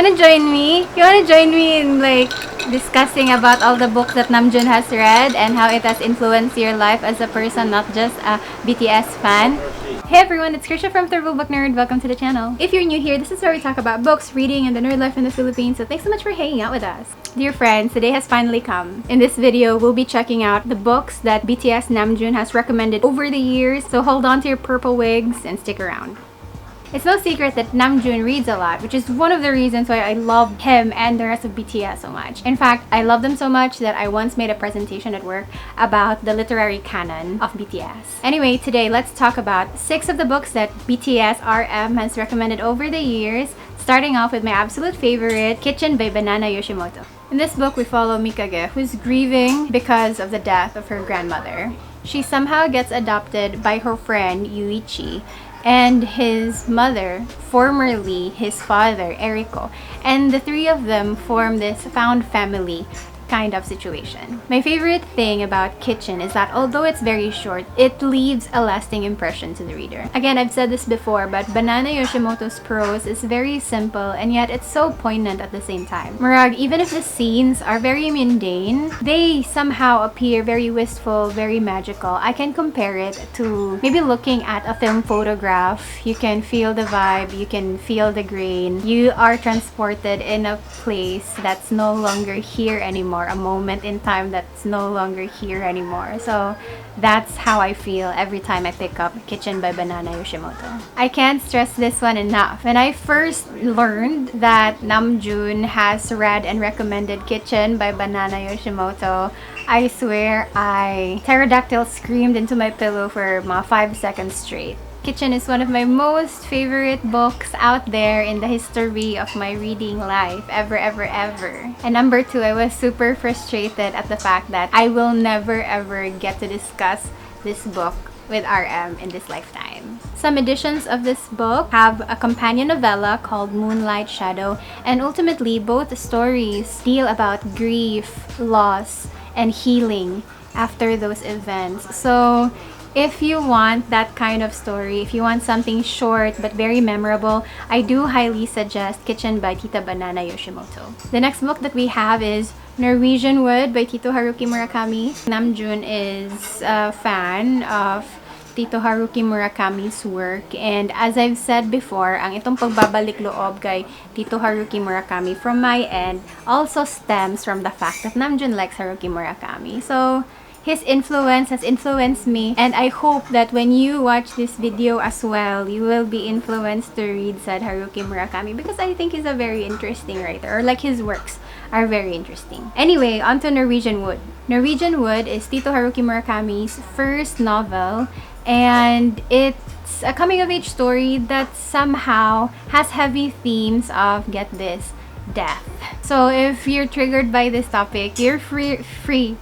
wanna join me? You wanna join me in like discussing about all the books that Namjoon has read and how it has influenced your life as a person, not just a BTS fan? Hey everyone, it's Krisha from Third World Book Nerd. Welcome to the channel. If you're new here, this is where we talk about books, reading, and the nerd life in the Philippines. So thanks so much for hanging out with us. Dear friends, today has finally come. In this video, we'll be checking out the books that BTS Namjoon has recommended over the years. So hold on to your purple wigs and stick around. It's no secret that Namjoon reads a lot, which is one of the reasons why I love him and the rest of BTS so much. In fact, I love them so much that I once made a presentation at work about the literary canon of BTS. Anyway, today let's talk about 6 of the books that BTS RM has recommended over the years, starting off with my absolute favorite, Kitchen by Banana Yoshimoto. In this book, we follow Mikage, who's grieving because of the death of her grandmother. She somehow gets adopted by her friend Yuichi and his mother, formerly his father, Eriko, and the three of them form this found family kind of situation. My favorite thing about Kitchen is that although it's very short, it leaves a lasting impression to the reader. Again, I've said this before, but Banana Yoshimoto's prose is very simple and yet it's so poignant at the same time. Murag, even if the scenes are very mundane, they somehow appear very wistful, very magical. I can compare it to maybe looking at a film photograph. You can feel the vibe, you can feel the grain. You are transported in a place that's no longer here anymore. A moment in time that's no longer here anymore. So that's how I feel every time I pick up Kitchen by Banana Yoshimoto. I can't stress this one enough. When I first learned that Namjoon has read and recommended Kitchen by Banana Yoshimoto, I swear I pterodactyl screamed into my pillow for mga 5 seconds straight. Kitchen is one of my most favorite books out there in the history of my reading life ever. And number 2, I was super frustrated at the fact that I will never ever get to discuss this book with RM in this lifetime. Some editions of this book have a companion novella called Moonlight Shadow, and ultimately both stories deal about grief, loss, and healing after those events. So if you want that kind of story, if you want something short but very memorable, I do highly suggest Kitchen by Tita Banana Yoshimoto. The next book that we have is Norwegian Wood by Tito Haruki Murakami. Namjoon is a fan of Tito Haruki Murakami's work, and as I've said before, ang itong pagbabalik loob kay Tito Haruki Murakami from my end also stems from the fact that Namjoon likes Haruki Murakami. So his influence has influenced me, and I hope that when you watch this video as well, you will be influenced to read said Haruki Murakami, because I think he's a very interesting writer, or like his works are very interesting. Anyway, on to Norwegian Wood. Norwegian Wood is Tito Haruki Murakami's first novel, and it's a coming-of-age story that somehow has heavy themes of, get this, death. So if you're triggered by this topic, you're free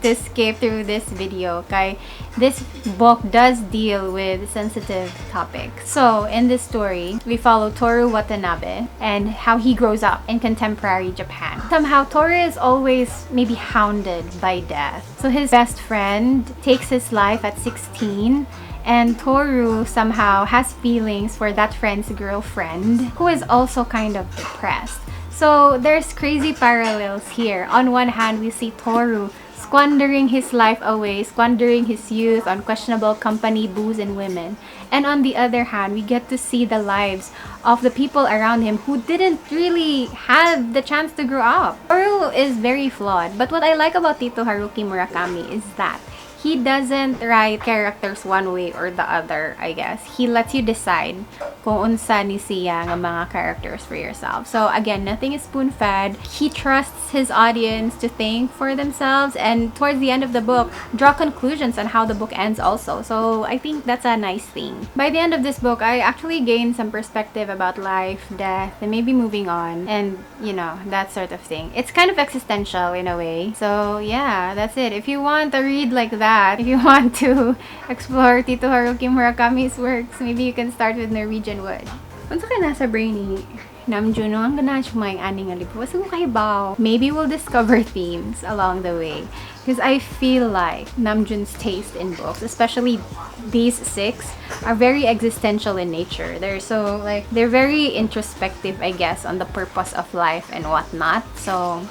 to skip through this video, okay? This book does deal with sensitive topics. So in this story, we follow Toru Watanabe and how he grows up in contemporary Japan. Somehow Toru is always maybe hounded by death. So his best friend takes his life at 16, and Toru somehow has feelings for that friend's girlfriend, who is also kind of depressed. So there's crazy parallels here. On one hand, we see Toru squandering his life away, squandering his youth on questionable company, booze, and women. And on the other hand, we get to see the lives of the people around him who didn't really have the chance to grow up. Toru is very flawed, but what I like about Tito Haruki Murakami is that he doesn't write characters one way or the other, I guess. He lets you decide kung unsa ni siya nga mga characters for yourself. So again, nothing is spoon-fed. He trusts his audience to think for themselves, and towards the end of the book, draw conclusions on how the book ends also. So I think that's a nice thing. By the end of this book, I actually gained some perspective about life, death, and maybe moving on, and you know, that sort of thing. It's kind of existential in a way. So yeah, that's it. If you want to read like that, if you want to explore Tito Haruki Murakami's works, maybe you can start with Norwegian Wood. Unsa ka nasa brainy? Namjoon, ang ganahan siya mga aning nga libro. Basta kahibaw. Maybe we'll discover themes along the way. Because I feel like Namjoon's taste in books, especially these 6, are very existential in nature. They're very introspective, I guess, on the purpose of life and whatnot. So,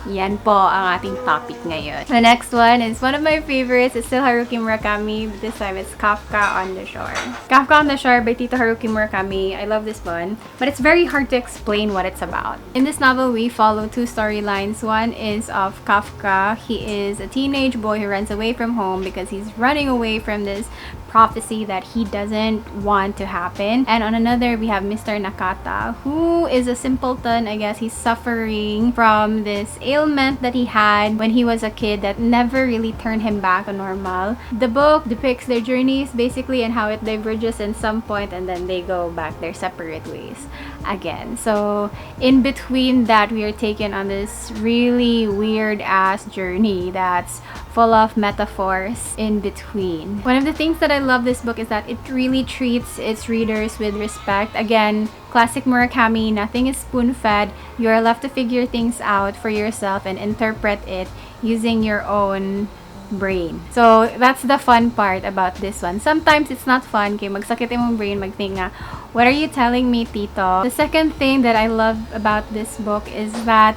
yan po ang ating topic ngayon. The next one is one of my favorites. It's still Haruki Murakami. This time it's Kafka on the Shore. Kafka on the Shore by Tito Haruki Murakami. I love this one. But it's very hard to explain what it's about. In this novel, we follow 2 storylines. One is of Kafka. He is a teenage boy who runs away from home because he's running away from this prophecy that he doesn't want to happen. And on another, we have Mr. Nakata, who is a simpleton. I guess he's suffering from this ailment that he had when he was a kid that never really turned him back to normal. The book depicts their journeys basically and how it diverges in some point, and then they go back their separate ways again. So in between that, we are taken on this really weird ass journey that's full of metaphors in between. One of the things that I love this book is that it really treats its readers with respect. Again, classic Murakami, nothing is spoon-fed. You are left to figure things out for yourself and interpret it using your own brain. So that's the fun part about this one. Sometimes it's not fun kay magsakit imong brain, magthink nga, what are you telling me, Tito? The second thing that I love about this book is that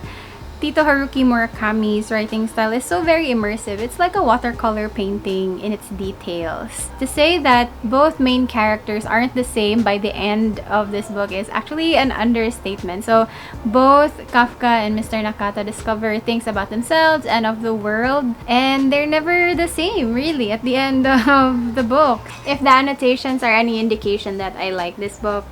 Tito Haruki Murakami's writing style is so very immersive. It's like a watercolor painting in its details. To say that both main characters aren't the same by the end of this book is actually an understatement. So both Kafka and Mr. Nakata discover things about themselves and of the world, and they're never the same really at the end of the book. If the annotations are any indication that I like this book,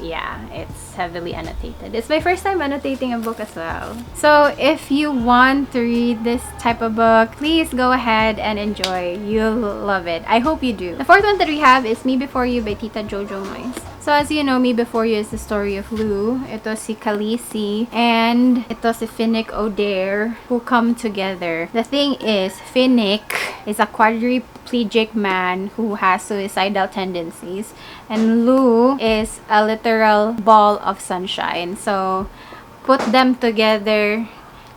yeah, it's heavily annotated. It's my first time annotating a book as well. So if you want to read this type of book, please go ahead and enjoy. You'll love it. I hope you do. The fourth one that we have is Me Before You by Tita Jojo Moyes. So as you know, Me Before You is the story of Lou. Ito si Khaleesi and ito si Finnick Odair who come together. The thing is, Finnick is a quadriplegic man who has suicidal tendencies, and Lou is a literal ball of sunshine. So put them together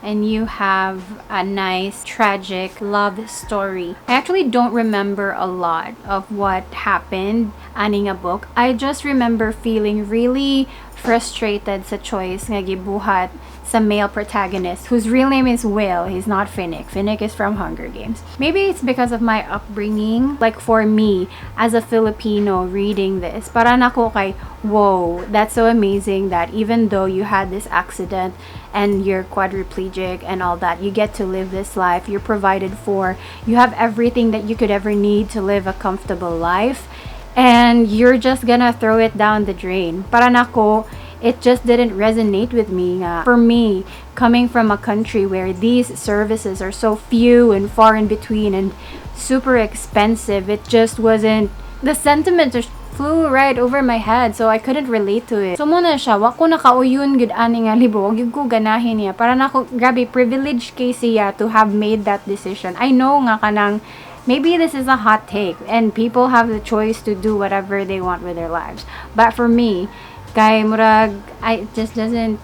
and you have a nice tragic love story. I actually don't remember a lot of what happened aning a book. I just remember feeling really frustrated sa choice nga gibuhat sa male protagonist whose real name is Will. He's not Finnick. Finnick is from Hunger Games. Maybe it's because of my upbringing. Like for me, as a Filipino reading this, parang ako kay, whoa, that's so amazing that even though you had this accident and you're quadriplegic and all that, you get to live this life. You're provided for. You have everything that you could ever need to live a comfortable life. And you're just gonna throw it down the drain. Parang ako, it just didn't resonate with me. For me, coming from a country where these services are so few and far in between and super expensive, it just wasn't, the sentiment just flew right over my head, so I couldn't relate to it. So muna siya, wako nakauyon gud ani nga libro, wag ko ganahin niya. Para nako, grabe, privileged kay siya to have made that decision. I know nga kanang, maybe this is a hot take and people have the choice to do whatever they want with their lives. But for me, kay murag, it just didn't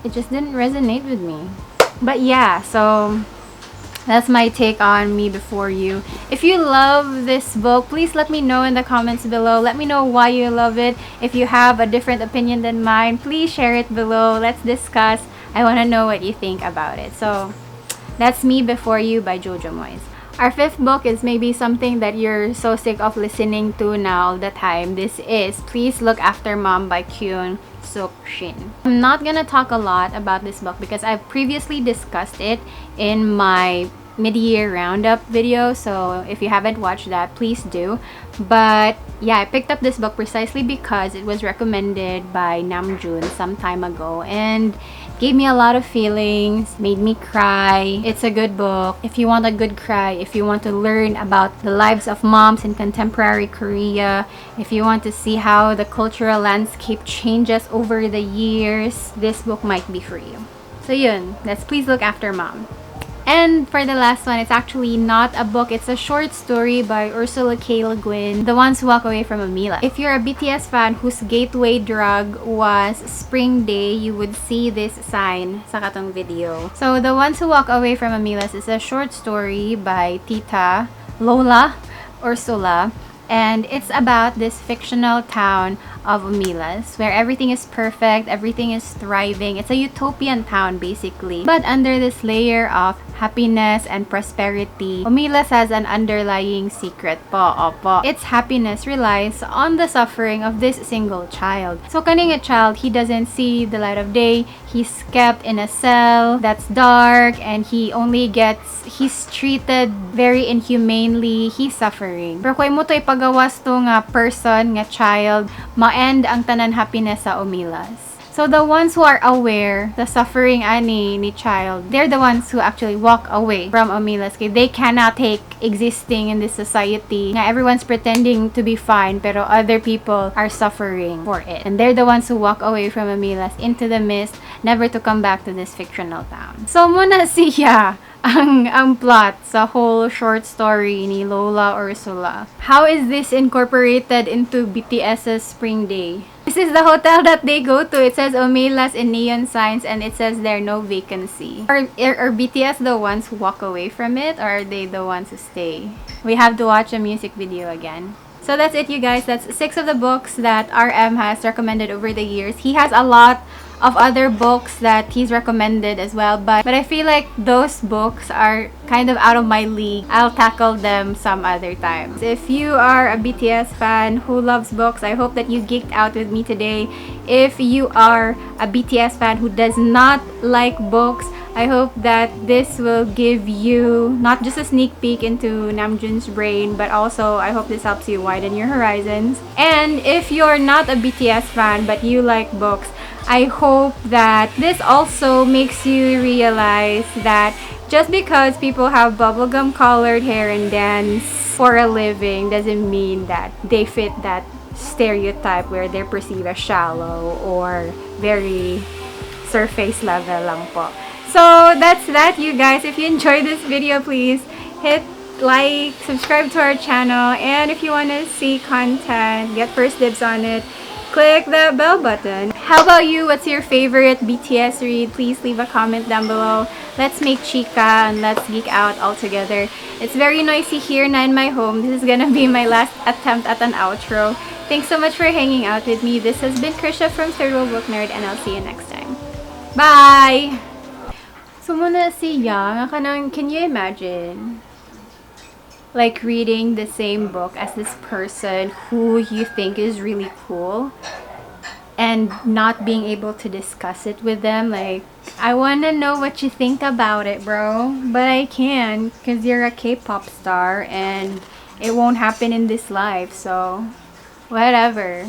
resonate with me. But yeah, so that's my take on Me Before You. If you love this book, please let me know in the comments below. Let me know why you love it. If you have a different opinion than mine, please share it below. Let's discuss. I want to know what you think about it. So that's Me Before You by Jojo Moyes. Our fifth book is maybe something that you're so sick of listening to now all the time. This is Please Look After Mom by Kyun Suk Shin. I'm not gonna talk a lot about this book because I've previously discussed it in my mid-year roundup video, so if you haven't watched that, please do. But yeah, I picked up this book precisely because it was recommended by Namjoon some time ago and gave me a lot of feelings, made me cry. It's a good book. If you want a good cry, if you want to learn about the lives of moms in contemporary Korea, if you want to see how the cultural landscape changes over the years, this book might be for you. So yun, let's Please Look After Mom. And for the last one, it's actually not a book. It's a short story by Ursula K. Le Guin, The Ones Who Walk Away from Amila. If you're a BTS fan whose gateway drug was Spring Day, you would see this sign sa katong video. So, The Ones Who Walk Away from Amilas is a short story by Tita Lola Ursula. And it's about this fictional town of Umilas, where everything is perfect, everything is thriving. It's a utopian town, basically. But under this layer of happiness and prosperity, Umilas has an underlying secret po, opo. Its happiness relies on the suffering of this single child. So, kaning a child, he doesn't see the light of day. He's kept in a cell that's dark, and he's treated very inhumanely. He's suffering. Pero kung mo to ipagawas to nga person, nga child, ma-end ang tanan happiness sa Umilas. So the ones who are aware the suffering ani ni child, they're the ones who actually walk away from Umilas. Okay? They cannot take existing in this society. Nga everyone's pretending to be fine, pero other people are suffering for it. And they're the ones who walk away from Umilas into the mist, never to come back to this fictional town. So muna siya ang plot sa whole short story ni Lola Ursula. How is this incorporated into BTS's Spring Day? This is the hotel that they go to. It says Umilas in neon signs, and it says there no vacancy. Are BTS the ones who walk away from it, or are they the ones who stay? We have to watch a music video again. So that's it, you guys. That's 6 of the books that RM has recommended over the years. He has a lot of other books that he's recommended as well, but I feel like those books are kind of out of my league. I'll tackle them some other time. If you are a BTS fan who loves books, I hope that you geeked out with me today. If you are a BTS fan who does not like books, I hope that this will give you not just a sneak peek into Namjoon's brain, but also I hope this helps you widen your horizons. And if you're not a BTS fan but you like books, I hope that this also makes you realize that just because people have bubblegum colored hair and dance for a living doesn't mean that they fit that stereotype where they're perceived as shallow or very surface level lang po. So that's that, you guys. If you enjoyed this video, please hit like, subscribe to our channel, and if you want to see content, get first dibs on it, click the bell button. How about you? What's your favorite BTS read? Please leave a comment down below. Let's make chica and let's geek out all together. It's very noisy here na in my home. This is gonna be my last attempt at an outro. Thanks so much for hanging out with me. This has been Krisha from Third World Book Nerd, and I'll see you next time. Bye! So muna siya, can you imagine? Like reading the same book as this person who you think is really cool and not being able to discuss it with them. Like, I want to know what you think about it, bro, but I can't because you're a K-pop star and it won't happen in this life, so whatever.